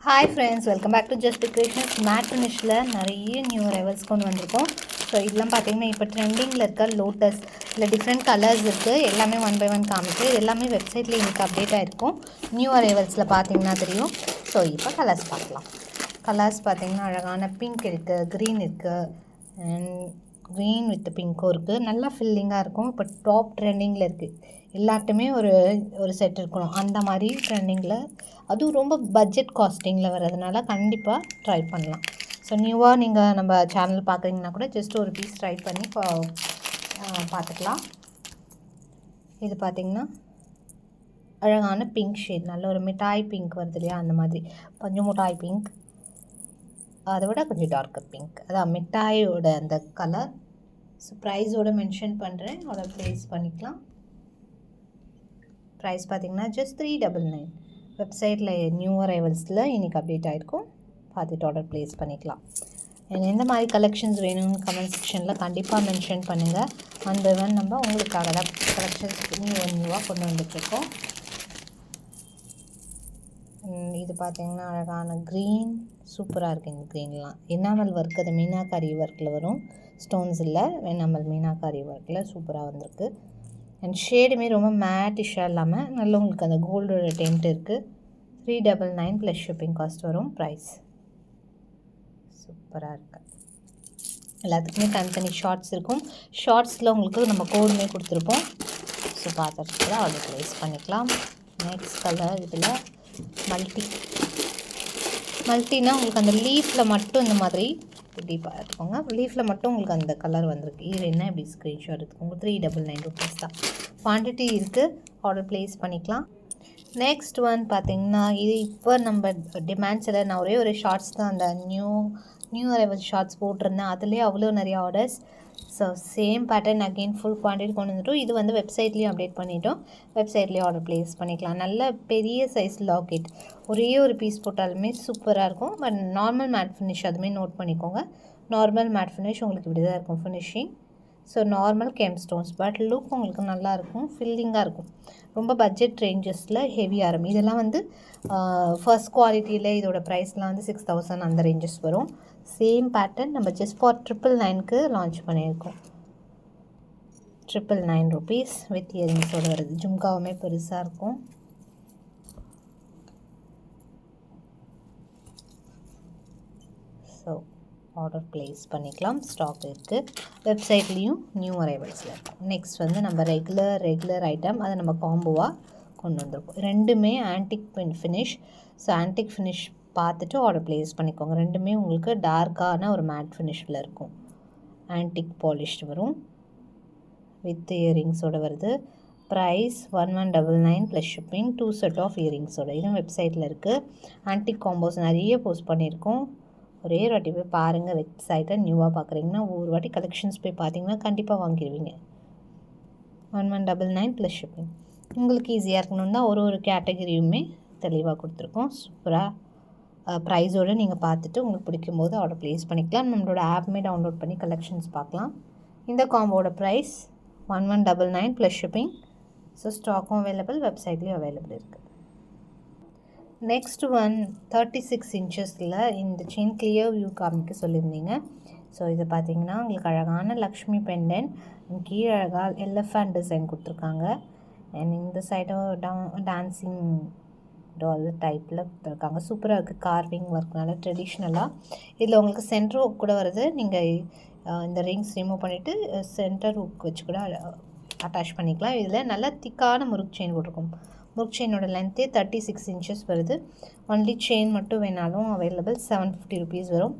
Hi friends, welcome back to Just Creations. Matte ஃபினிஷில் நிறைய new arrivals கொண்டு வந்திருக்கோம். ஸோ இதெல்லாம் பார்த்தீங்கன்னா இப்போ ட்ரெண்டிங்கில் இருக்க லோட்டஸ் இல்லை டிஃப்ரெண்ட் கலர்ஸ் இருக்குது. எல்லாமே 1 by 1 காமிக்கு. எல்லாமே வெப்சைட்டில் இன்னைக்கு அப்டேட் ஆகிருக்கும். நியூ அரைவல்ஸில் பார்த்தீங்கன்னா தெரியும். ஸோ இப்போ கலர்ஸ் பார்க்கலாம். கலர்ஸ் பார்த்தீங்கன்னா அழகான பிங்க் இருக்குது, க்ரீன் இருக்குது, அண்ட் க்ரீன் வித் பிங்க்கும் இருக்குது. நல்லா ஃபில்லிங்காக இருக்கும். இப்போ டாப் ட்ரெண்டிங்கில் இருக்குது. எல்லாத்துமே ஒரு செட் இருக்கணும் அந்த மாதிரி ட்ரெண்டிங்கில். அதுவும் ரொம்ப பட்ஜெட் காஸ்டிங்கில் வர்றதுனால கண்டிப்பாக ட்ரை பண்ணலாம். ஸோ நியூவாக நீங்கள் நம்ம சேனல் பார்க்குறீங்கன்னா கூட ஜஸ்ட் ஒரு பீஸ் ட்ரை பண்ணி பார்த்துக்கலாம். இது பார்த்திங்கன்னா அழகான பிங்க் ஷேட், நல்ல ஒரு மிட்டாய் பிங்க் வருது இல்லையா, அந்த மாதிரி கொஞ்சம் மிட்டாய் பிங்க், அதை விட கொஞ்சம் டார்க்கர் பிங்க், அதான் மிட்டாயோட அந்த கலர். ஸோ ப்ரைஸோடு மென்ஷன் பண்ணுறேன், அதை ப்ளேஸ் பண்ணிக்கலாம். ப்ரைஸ் பார்த்திங்கன்னா ஜஸ்ட் 399. வெப்சைட்டில் நியூ அரைவல்ஸில் இன்றைக்கி அப்டேட் ஆகிருக்கும். பார்த்துட்டு ஆர்டர் ப்ளேஸ் பண்ணிக்கலாம். எந்த மாதிரி கலெக்ஷன்ஸ் வேணும்னு கமெண்ட் செக்ஷனில் கண்டிப்பாக மென்ஷன் பண்ணுங்கள். 1 by 1 நம்ம உங்களுக்காக தான் கலெக்ஷன்ஸ் நியூவாக கொண்டு வந்துட்டுருக்கோம். இது பார்த்திங்கன்னா அழகான க்ரீன், சூப்பராக இருக்குது. இந்த க்ரீன்லாம் எனாமல் ஒர்க், அது மீனாக்காரி ஒர்க்கில் வரும். ஸ்டோன்ஸ் இல்லை, எனாமல் மீனாக்காரி ஒர்க்கில் சூப்பராக வந்திருக்கு. அண்ட் ஷேடுமே ரொம்ப மேட்டிஷாக இல்லாமல் நல்ல உங்களுக்கு அந்த கோல்டோட டென்ட் இருக்குது. 399 ப்ளஸ் ஷிப்பிங் காஸ்ட் வரும். ப்ரைஸ் சூப்பராக இருக்குது. எல்லாத்துக்குமே தனித்தனி ஷார்ட்ஸ் இருக்கும். ஷார்ட்ஸில் உங்களுக்கு நம்ம கோடுமே கொடுத்துருப்போம். ஸோ பார்த்துட்டு ஆர்டர் ப்ளேஸ் பண்ணிக்கலாம். நெக்ஸ்ட் கலர் இதில் மல்டினா உங்களுக்கு அந்த லீஃபில் மட்டும் இந்த மாதிரி இப்படி பார்த்துக்கோங்க. லீஃபில் மட்டும் உங்களுக்கு அந்த கலர் வந்திருக்கு. இது என்ன இப்படி ஸ்க்ரீன்ஷாட் எடுத்துக்கோங்க. 399 ருபீஸ் தான். குவான்டிட்டி இருக்குது, ஆர்டர் ப்ளேஸ் பண்ணிக்கலாம். நெக்ஸ்ட் ஒன் பார்த்திங்கன்னா இது இப்போ நம்ம டிமாண்ட்ஸில் நான் ஒரே ஒரு ஷார்ட்ஸ் தான் அந்த நியூ அரைவல் ஷார்ட்ஸ் போட்டிருந்தேன். அதுலேயே அவ்வளோ நிறைய orders. So same pattern again full quantity கொண்டு வந்துட்டோம். இது வந்து வெப்சைட்லேயும் அப்டேட் பண்ணிட்டோம். வெப்சைட்லேயும் ஆர்டர் ப்ளேஸ் பண்ணிக்கலாம். நல்ல பெரிய சைஸ் லாக்கெட், ஒரே ஒரு பீஸ் போட்டாலுமே சூப்பராக இருக்கும். பட் நார்மல் மேட் ஃபினிஷ் அதுவுமே நோட் பண்ணிக்கோங்க. நார்மல் மேட் ஃபினிஷ் உங்களுக்கு இப்படி தான் இருக்கும் finishing. So normal game stones, but look உங்களுக்கு நல்லாயிருக்கும், ஃபில்லிங்காக இருக்கும். ரொம்ப பட்ஜெட் ரேஞ்சஸில் ஹெவியாக இருக்கும். இதெல்லாம் வந்து ஃபர்ஸ்ட் குவாலிட்டியில் இதோட ப்ரைஸ்லாம் வந்து 6000 அந்த ரேஞ்சஸ் வரும். சேம் பேட்டர்ன் நம்ம ஜஸ்ட் ஃபார் 999க்கு லான்ச் பண்ணியிருக்கோம். 999 ருபீஸ் வித் இயரிங்ஸோடு வருது. ஜும்காவுமே பெருசாக இருக்கும். ஸோ ஆர்டர் ப்ளேஸ் பண்ணிக்கலாம். ஸ்டாக் இருக்குது. வெப்சைட்லேயும் நியூ அரைவல்ஸில் இருக்கும். நெக்ஸ்ட் வந்து நம்ம ரெகுலர் ஐட்டம், அதை நம்ம காம்போவாக கொண்டு வந்திருக்கோம். ரெண்டுமே antique finish. So antique finish பார்த்துட்டு ஆர்டர் ப்ளேஸ் பண்ணிக்கோங்க. ரெண்டுமே உங்களுக்கு டார்க்கான ஒரு மேட் ஃபினிஷில் இருக்கும். ஆன்டிக் பாலிஷ்டு வரும் வித் இயரிங்ஸோடு வருது. Price 1199 plus shipping, 2 set of இயரிங்ஸோட. இதுவும் வெப்சைட்டில் இருக்குது. ஆன்டிக் காம்போஸ் நிறைய போஸ்ட் பண்ணியிருக்கோம். ஒரே வாட்டி போய் பாருங்கள். வெப்சைட்டை நியூவாக பார்க்குறீங்கன்னா ஒரு வாட்டி கலெக்ஷன்ஸ் போய் பார்த்தீங்கன்னா கண்டிப்பாக வாங்கிடுவீங்க. 1199 ப்ளஸ் ஷிப்பிங். உங்களுக்கு ஈஸியாக இருக்கணும் தான் ஒரு கேட்டகரியுமே தெளிவாக கொடுத்துருக்கோம். சூப்பராக ப்ரைஸோடு நீங்கள் பார்த்துட்டு உங்களுக்கு பிடிக்கும் போது ஆர்டர் ப்ளேஸ் பண்ணிக்கலாம். நம்மளோட ஆப்புமே டவுன்லோட் பண்ணி கலெக்ஷன்ஸ் பார்க்கலாம். இந்த காம்போட ப்ரைஸ் 1199 ப்ளஸ் ஷிப்பிங். ஸோ ஸ்டாக்கும் அவைலபிள், வெப்சைட்லேயும் அவைலபிள் இருக்குது. நெக்ஸ்ட் ஒன் 36 இன்ச்சஸில் இந்த செயின் கிளியர் வியூ காமிக்க சொல்லியிருந்தீங்க. ஸோ இது பார்த்திங்கன்னா உங்களுக்கு அழகான லக்ஷ்மி பெண்டன், கீழே அழகாக எலிஃபண்ட் டிசைன் கொடுத்துருக்காங்க. அண்ட் இந்த சைடும் டான்ஸிங் டால் டைப்பில் கொடுத்துருக்காங்க. சூப்பராக இருக்குது. கார்விங் ஒர்க்னால ட்ரெடிஷ்னலாக. இதில் உங்களுக்கு சென்டர் ஹூக் கூட வருது. நீங்கள் இந்த ரிங்ஸ் ரிமூவ் பண்ணிவிட்டு சென்டர் ஹூக் வச்சு கூட அட்டாச் பண்ணிக்கலாம். இதில் நல்லா திக்கான முறுக்கு செயின் போட்டிருக்கும். முறுக்கு செயினோட லென்த்தே 36 இன்ச்சஸ் வருது. ஒன்லி செயின் மட்டும் வேணாலும் அவைலபிள். 750 ருபீஸ் வரும்.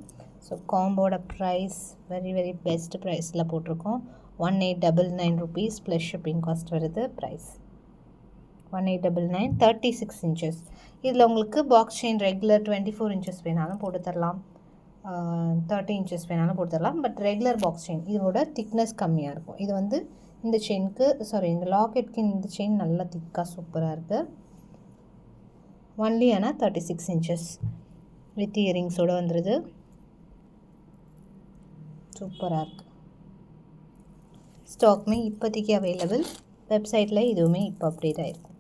ஸோ காம்போட ப்ரைஸ் வெரி பெஸ்ட் ப்ரைஸில் போட்டிருக்கோம். 1899 ருபீஸ் ப்ளஸ் ஷிப்பிங் காஸ்ட் வருது. Price 1899, 36 inches. இதில் உங்களுக்கு பாக்ஸ் செயின் ரெகுலர் 24 இன்ச்சஸ் வேணாலும் போட்டு தரலாம், 30 இன்ச்சஸ் வேணாலும் போட்டு தரலாம். பட் ரெகுலர் பாக்ஸ் செயின் இதோட திக்னஸ் கம்மியாக இருக்கும். இது வந்து இந்த செயினுக்கு இந்த லாக்கெட்க்கு இந்த செயின் நல்லா திக்காக சூப்பராக இருக்குது. ஒன்லி ஆனால் 36 இன்ச்சஸ் வித் இயரிங்ஸோடு வந்துடுது. சூப்பராக இருக்குது. ஸ்டாக்மே இப்போதைக்கு அவைலபிள். வெப்சைட்டில் இதுவுமே இப்போ அப்டேட் ஆகிருக்கும்.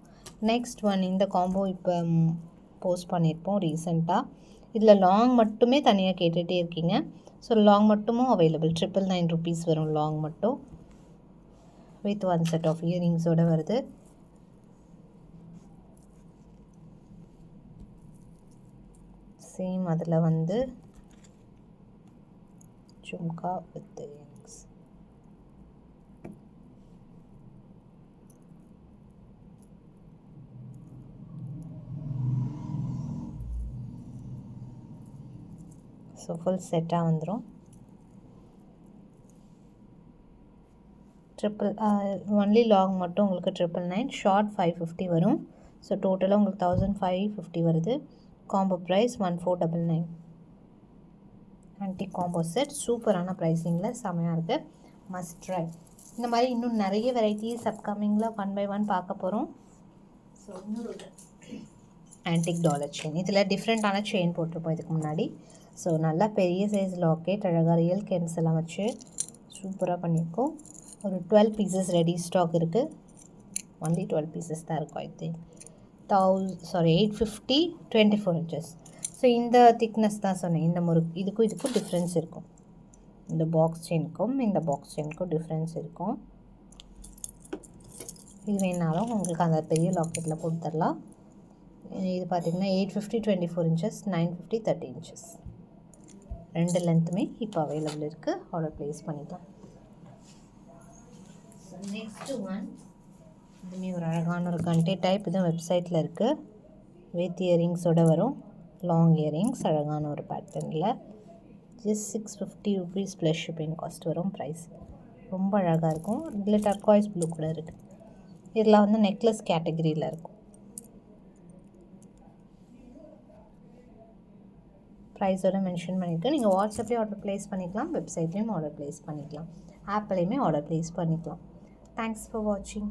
நெக்ஸ்ட் ஒன் இந்த காம்போ இப்போ போஸ்ட் பண்ணியிருப்போம் ரீசெண்டாக. இதில் லாங் மட்டுமே தனியாக கேட்டுகிட்டே இருக்கீங்க. ஸோ லாங் மட்டுமும் அவைலபிள். 999 rupees வரும் லாங் மட்டும். வித் 1 செட் ஆஃப் இயரிங்ஸோடு வருது. சேம் அதில் வந்து jhumka with earrings. So full செட்டாக வந்துடும். ஒன்லி லாங் மட்டும் உங்களுக்கு 999, ஷார்ட் 550 வரும். ஸோ டோட்டலாக உங்களுக்கு 1550 வருது. Combo price 1499. ஆன்டி காம்போ செட் சூப்பரான ப்ரைஸிங்கில் செமையாக இருக்குது. Must try. இந்த மாதிரி இன்னும் நிறைய வெரைட்டிஸ் அப்கமிங்கில் 1 by 1 பார்க்க போகிறோம். ஸோ இன்னொரு ஆன்டிக் டாலர் செயின். இதில் டிஃப்ரெண்ட்டான செயின் போட்டிருப்போம் இதுக்கு முன்னாடி. ஸோ நல்லா பெரிய சைஸ் லாக்கெட், அழகாக ரியல் கென்ஸ் எல்லாம் வச்சு சூப்பராக பண்ணியிருக்கோம். ஒரு 12 பீசஸ் ரெடி ஸ்டாக் இருக்குது. ஒன்லி 12 பீசஸ் தான் இருக்கும். I think 850 24 inches. ஸோ இந்த திக்னஸ் தான் சொன்னேன். இந்த இதுக்கும் டிஃப்ரென்ஸ் இருக்கும். இந்த பாக்ஸ் செயினுக்கும் இந்த பாக்ஸ் செயினுக்கும் டிஃப்ரென்ஸ் இருக்கும். இது வேணாலும் உங்களுக்கு அந்த பெரிய லாக்கெட்டில் கொடுத்துடலாம். இது பார்த்திங்கன்னா 850 24 inches, 950 30 inches. ரெண்டு லென்த்துமே இப்போ அவைலபிள் இருக்குது. ஆர்டர் ப்ளேஸ் பண்ணிக்கலாம். ஸோ நெக்ஸ்ட்டு ஒன், இதுவுமே ஒரு அழகான ஒரு கண்டே டைப். இதுவும் வெப்சைட்டில் இருக்குது. வித் இயரிங்ஸோடு வரும். லாங் இயரிங்ஸ் அழகான ஒரு பேட்டர்னில். Just 650 rupees plus shipping cost வரும் ப்ரைஸ். ரொம்ப அழகாக இருக்கும். இதில் டர்காய்ஸ் ப்ளூ கூட இருக்குது. இதில் வந்து நெக்லஸ் கேட்டகரியில் இருக்கும். ப்ரைஸோடு மென்ஷன் பண்ணியிருக்கேன். நீங்கள் வாட்ஸ்அப்லேயும் ஆர்டர் ப்ளேஸ் பண்ணிக்கலாம், வெப்சைட்லேயும் ஆர்டர் ப்ளேஸ் பண்ணிக்கலாம், ஆப்லேயுமே ஆர்டர் ப்ளேஸ் பண்ணிக்கலாம். தேங்க்ஸ் ஃபார் வாட்சிங்.